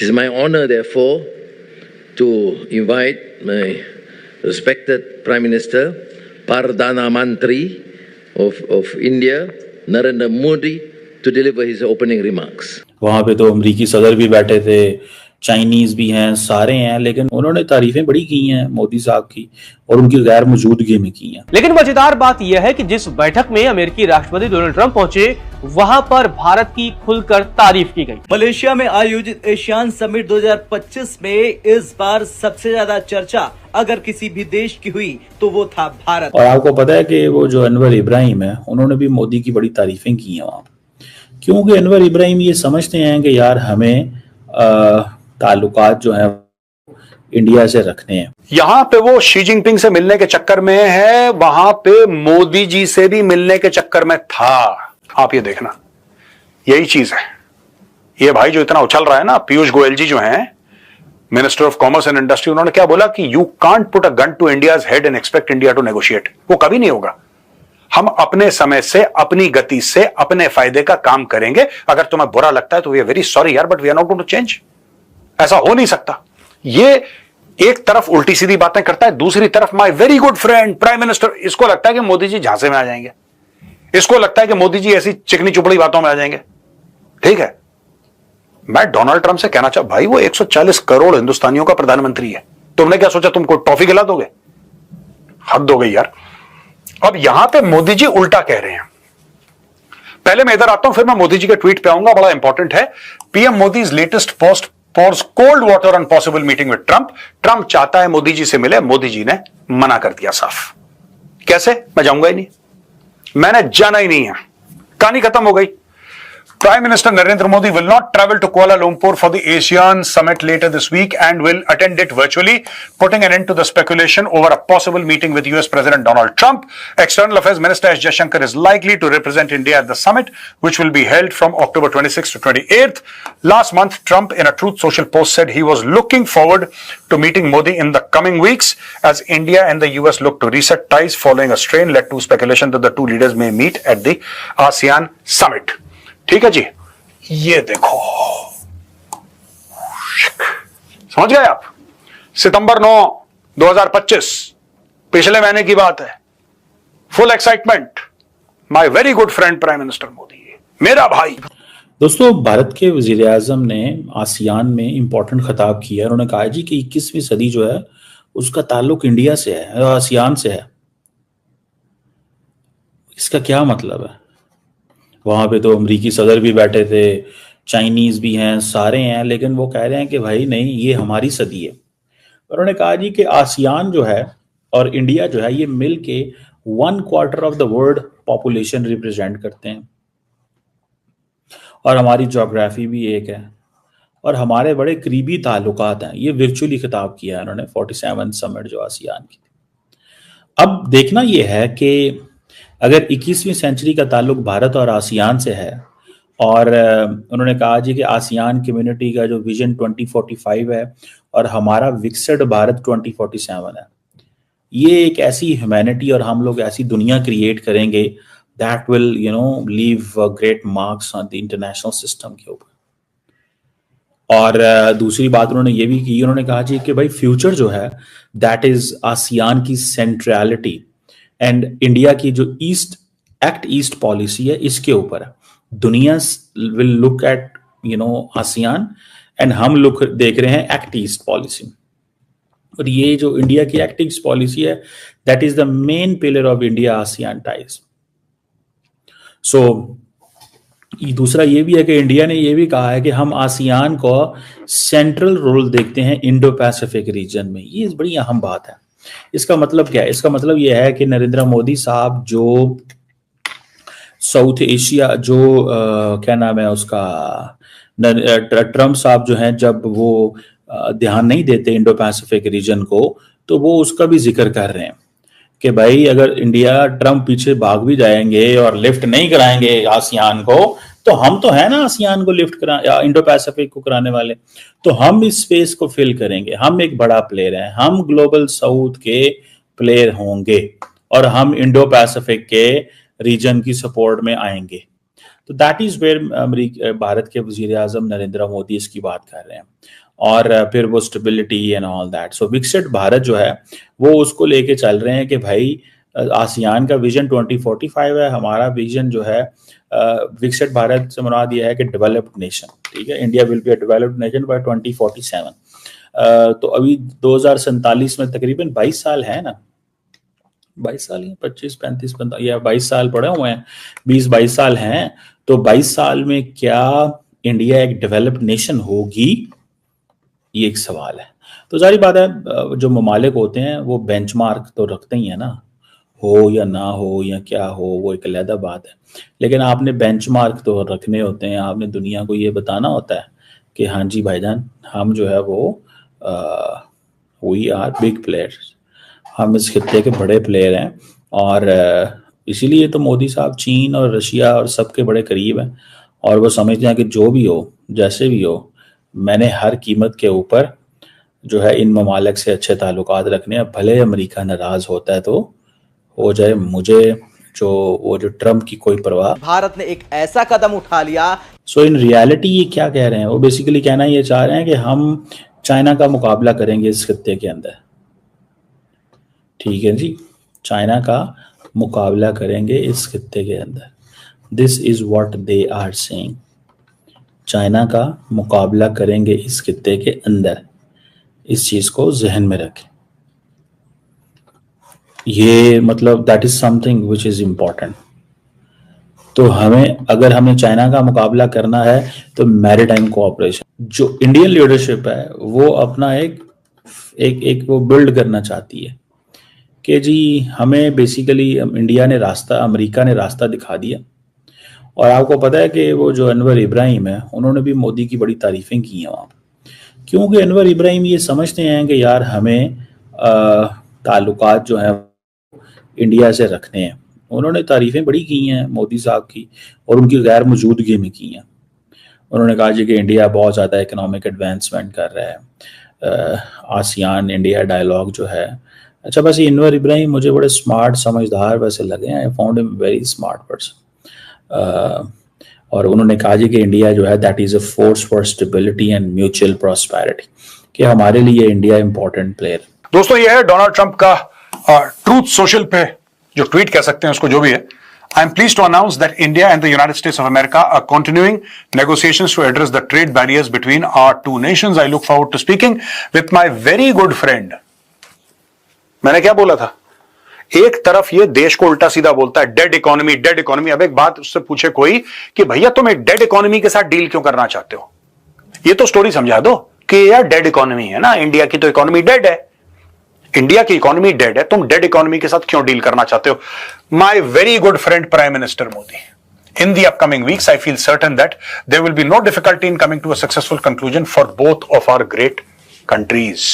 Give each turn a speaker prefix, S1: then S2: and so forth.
S1: It is my honor, therefore, to invite my respected Prime Minister, Perdana Menteri of India, Narendra Modi, to deliver his opening remarks.
S2: वहां पे तो अमरीकी सदर भी बैठे थे, चाइनीज भी हैं, सारे हैं, लेकिन उन्होंने तारीफें बड़ी की हैं मोदी साहब की और उनकी गैर मौजूदगी में की हैं।
S3: लेकिन मजेदार बात यह है कि जिस बैठक में अमेरिकी राष्ट्रपति डोनाल्ड ट्रंप पहुंचे, वहां पर भारत की खुलकर तारीफ की गई।
S4: मलेशिया में आयोजित एशियान समिट 2025 में इस बार सबसे ज्यादा चर्चा अगर किसी भी देश की हुई तो वो था भारत।
S2: और आपको पता है कि वो जो अनवर इब्राहिम है, उन्होंने भी मोदी की बड़ी तारीफें की हैं वहां, क्योंकि अनवर इब्राहिम ये समझते हैं कि यार हमें ताल्लुकात जो है इंडिया से रखने हैं।
S5: यहां पे वो शी जिनपिंग से मिलने के चक्कर में है, वहां पे मोदी जी से भी मिलने के चक्कर में था। आप ये देखना, यही चीज है। ये भाई जो इतना उछल रहा है ना, पीयूष गोयल जी जो हैं minister of commerce and industry, उन्होंने क्या बोला कि you can't put a gun to India's head and expect India to negotiate. वो कभी नहीं होगा। हम अपने समय से, अपनी गति से, अपने फायदे का काम करेंगे। अगर तुम्हें बुरा लगता है तो वी आर वेरी सॉरी यार, but we are not going to change. ऐसा हो नहीं सकता। ये एक तरफ उल्टी सीधी बातें करता है, दूसरी तरफ my very good friend prime minister, इसको लगता है कि मोदी जी झांसे में आ जाएंगे, इसको लगता है कि मोदी जी ऐसी चिकनी चुपड़ी बातों में आ जाएंगे। ठीक है, मैं डोनाल्ड ट्रंप से कहना चाहूं, भाई वो 140 करोड़ हिंदुस्तानियों का प्रधानमंत्री है। तुमने क्या सोचा तुम कोई टॉफी खिला दोगे? हद हो गई यार। अब यहां पे मोदी जी उल्टा कह रहे हैं। पहले मैं इधर आता हूं, फिर मैं मोदी जी के ट्वीट पे आऊंगा, बड़ा इंपॉर्टेंट है। PM Modi's latest post pours cold water on possible meeting with Trump. Trump चाहता है मोदी जी से मिले, मोदी जी ने मना कर दिया साफ। कैसे? मैं जाऊंगा ही नहीं, मैंने जाना ही नहीं है, कहानी खत्म हो गई। Prime Minister Narendra Modi will not travel to Kuala Lumpur for the ASEAN summit later this week and will attend it virtually, putting an end to the speculation over a possible meeting with US President Donald Trump. External Affairs Minister S. Jaishankar is likely to represent India at the summit, which will be held from October 26th to 28th. Last month, Trump in a Truth Social post said he was looking forward to meeting Modi in the coming weeks as India and the US look to reset ties following a strain led to speculation that the two leaders may meet at the ASEAN summit. ठीक है जी, ये देखो, समझ गए आप? सितंबर 9, 2025, पिछले महीने की बात है। Full excitement, my very good friend prime minister Modi, मेरा भाई।
S2: दोस्तों, भारत के वजीर आजम ने आसियान में इंपॉर्टेंट खिताब किया। उन्होंने कहा जी कि 21वीं सदी जो है उसका ताल्लुक इंडिया से है, आसियान से है। इसका क्या मतलब है? वहां पे तो अमरीकी सदर भी बैठे थे, चाइनीज भी हैं, सारे हैं, लेकिन वो कह रहे हैं कि भाई नहीं, ये हमारी सदी है। उन्होंने कहा जी कि आसियान जो है और इंडिया जो है ये मिल के 1/4 of the world population represent करते हैं, और हमारी ज्योग्राफी भी एक है और हमारे बड़े करीबी ताल्लुकात हैं। ये वर्चुअली खिताब किया है उन्होंने 47 समिट जो आसियान की। अब देखना ये है कि अगर 21वीं सेंचुरी का ताल्लुक भारत और आसियान से है, और उन्होंने कहा जी कि आसियान कम्युनिटी का जो विजन 2045 है और हमारा विकसित भारत 2047 है, ये एक ऐसी ह्यूमैनिटी और हम लोग ऐसी दुनिया क्रिएट करेंगे that will leave great marks on the international system के ऊपर। और दूसरी बात उन्होंने ये भी की, उन्होंने कहा जी कि भाई फ्यूचर जो है दैट इज आसियान की सेंट्रलिटी एंड इंडिया की जो एक्ट ईस्ट पॉलिसी है इसके ऊपर है। दुनिया will look at ASEAN and हम देख रहे हैं एक्ट ईस्ट पॉलिसी। और ये जो इंडिया की एक्ट ईस्ट पॉलिसी है that is the main pillar of India ASEAN ties. So दूसरा ये भी है कि इंडिया ने ये भी कहा है कि हम आसियान को सेंट्रल रोल देखते हैं इंडो पैसिफिक रीजन में। ये बड़ी अहम बात है। इसका मतलब क्या है? इसका मतलब यह है कि नरेंद्र मोदी साहब जो साउथ एशिया जो क्या नाम है उसका, ट्रंप साहब जो हैं, जब वो ध्यान नहीं देते इंडो पैसिफिक रीजन को, तो वो उसका भी जिक्र कर रहे हैं कि भाई अगर इंडिया, ट्रंप पीछे भाग भी जाएंगे और लिफ्ट नहीं कराएंगे आसियान को, तो हम तो है ना आसियान को लिफ्ट करा या इंडो पैसिफिक को कराने वाले, तो हम इस स्पेस को फिल करेंगे। हम एक बड़ा प्लेयर हैं, हम ग्लोबल साउथ के प्लेयर होंगे और हम इंडो पैसिफिक के रीजन की सपोर्ट में आएंगे। तो दैट इज वेयर भारत के वजीर आजम नरेंद्र मोदी इसकी बात कर रहे हैं, और फिर वो स्टेबिलिटी एंड ऑल दैट। सो विकसित भारत जो है वो उसको लेके चल रहे हैं कि भाई आसियान का विजन 2045 है, हमारा विजन जो है विकसित भारत से मुराद ये है कि डेवलप्ड नेशन, ठीक है, India will be a developed nation by 2047। तो अभी 2047 में तकरीबन 22 साल है ना, 22 साल ही, 25 35 या 22 साल पड़े हुए हैं, 20-22 साल हैं। तो 22 साल में क्या इंडिया एक डेवलप्ड नेशन होगी, ये एक सवाल है। तो जारी बात है, जो ममालिक होते हैं वो बेंचमार्क तो रखते ही है ना, हो या ना हो या क्या हो, वो एक अलग बात है, लेकिन आपने बेंचमार्क तो रखने होते हैं, आपने दुनिया को ये बताना होता है कि हाँ जी भाईजान, हम जो है वो वी आर बिग प्लेयर्स, हम इस खित्ते के बड़े प्लेयर हैं। और इसीलिए तो मोदी साहब चीन और रशिया और सबके बड़े करीब हैं, और वो समझते हैं कि जो भी हो, जैसे भी हो, मैंने हर कीमत के ऊपर जो है इन ममालिक से अच्छे ताल्लुकात रखने हैं, भले अमेरिका नाराज होता है तो हो जाए, मुझे जो ट्रम्प की कोई परवाह।
S4: भारत ने एक ऐसा कदम उठा लिया।
S2: सो इन रियलिटी ये क्या कह रहे हैं, वो बेसिकली कहना ये चाह रहे हैं कि हम चाइना का मुकाबला करेंगे इस खित्ते के अंदर, ठीक है जी, चाइना का मुकाबला करेंगे इस खित्ते के अंदर। This is what they are saying, China का मुकाबला करेंगे इस खित्ते के अंदर, इस चीज को जहन में रखें। ये मतलब that is something which is important. तो अगर हमें चाइना का मुकाबला करना है तो मैरीटाइम कोऑपरेशन, जो इंडियन लीडरशिप है वो अपना एक वो बिल्ड करना चाहती है कि जी हमें बेसिकली अमेरिका ने रास्ता दिखा दिया। और आपको पता है कि वो जो अनवर इब्राहिम है, उन्होंने भी मोदी की बड़ी तारीफें की हैं वहाँ, क्योंकि अनवर इब्राहिम ये समझते हैं कि यार हमें ताल्लुकात जो है इंडिया से रखने हैं। उन्होंने तारीफें बड़ी की हैं मोदी साहब की, और उनकी गैर मौजूदगी में की हैं। उन्होंने कहा जी कि इंडिया बहुत ज़्यादा इकोनॉमिक एडवांसमेंट कर रहा है, आसियान इंडिया डायलॉग जो है। अच्छा, बस अनवर इब्राहिम मुझे बड़े स्मार्ट समझदार वैसे लगे हैं, I found him very smart person. और उन्होंने कहा जी कि इंडिया जो है that is a force for stability and mutual prosperity, कि हमारे लिए इंडिया इंपॉर्टेंट प्लेयर।
S5: दोस्तों ये है डोनाल्ड ट्रंप का ट्रूथ सोशल पे जो ट्वीट कह सकते हैं उसको, जो भी है। I am pleased to announce that India and the United States of America are continuing negotiations to address the trade barriers between our two nations. I look forward to speaking with my very good friend. मैंने क्या बोला था? एक तरफ ये देश को उल्टा सीधा बोलता है, डेड इकोनॉमी डेड इकोनॉमी। अब एक बात उससे पूछे कोई कि भैया तुम एक डेड इकोनॉमी के साथ डील क्यों करना चाहते हो? ये तो स्टोरी समझा दो कि यार डेड इकोनॉमी है ना, इंडिया की तो इकोनॉमी डेड है, इंडिया की इकोनॉमी डेड है, तुम डेड इकोनॉमी के साथ क्यों डील करना चाहते हो? My very good friend prime minister Modi, in the upcoming weeks I feel certain that there will be no difficulty in coming to a successful conclusion for both of our great countries.